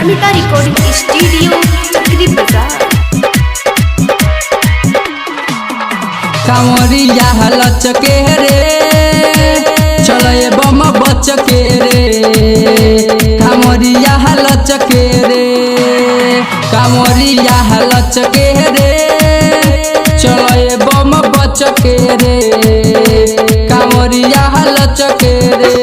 Ramita recording studio Chakri बाजार। कांवरिया लचके रे चले बम बचके रे, कांवरिया लचके रे, कांवरिया लचके रे चले बम बचके रे, कांवरिया लचके रे।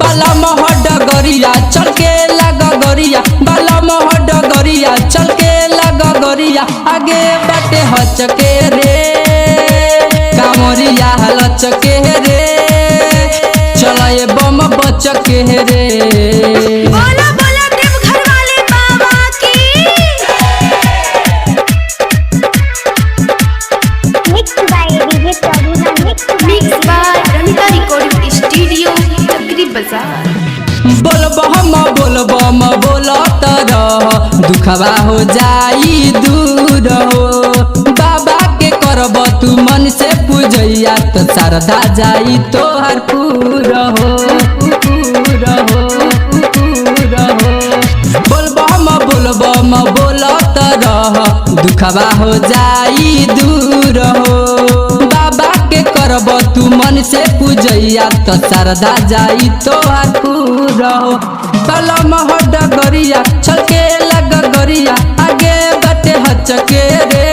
बाला महड गरिया चल के लग गरिया, बाला महड गरिया चल के लग गरिया, आगे बाटे हचके रे, कांवरिया लचके रे चलाए बम बचके रे। बोला बोला देवघर वाले बाबा की। Mix by Ramita recording studio Chakri Bazaar. बोल बम बोलत रह, दुखवा हो जाई दूर हो, बाबा के करब तू मन से पूजैया तो श्रद्धा जाई तोहर पूरा हो, पूरा हो, पूरा हो। बोल बम बोलत रह, दुखवा हो जाई दूर हो, बाबा के करब तू मन से पूजैया तो श्रद्धा जाई तोहर पूरा हो। बाला महड गरिया चल के लग गरिया, आगे बाटे हचके रे,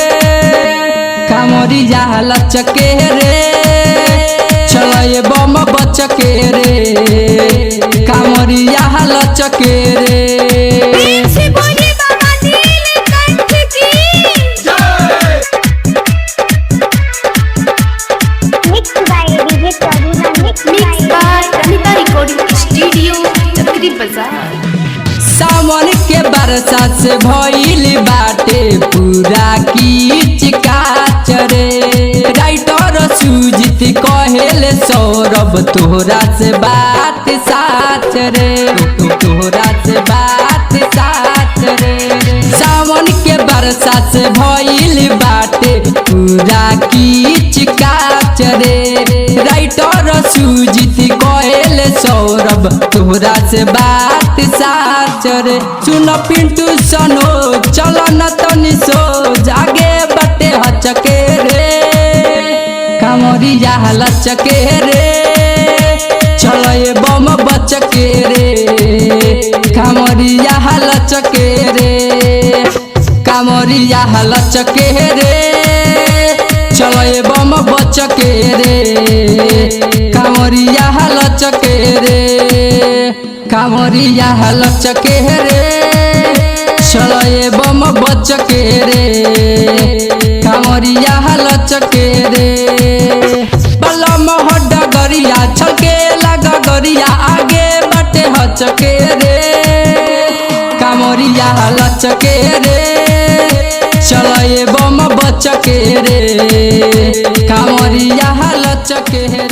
कांवरिया लचके रे चले बम बचके रे, कांवरिया लचके रे। सावन के बरसात से भइल बाटे पूरा कीच काच रे, राइटर सुजीत कहेले सौरभ तोहरा से बात साच रे, तोहरा से बात साच रे। सावन के बरसात से भइल बाटे पूरा कीच काच रे, राइटर सुजीत कहेले सौरभ तोहरा से बात साच रे। सुन पिंटू सनो चल न तनी सो, जागे बटे हचके रे, कांवरिया लचके रे चले बम बचके रे, कांवरिया लचके रे, कांवरिया लचके रे चले बम बचके रे, कांवरिया लचके रे, कांवरिया लचके रे चले बम बचके रे, कांवरिया लचके रे। बाला महड गरिया चल के लग गरिया, आगे बाटे हचके रे, कांवरिया लचके रे चले बम बचके रे, कांवरिया लचके रे।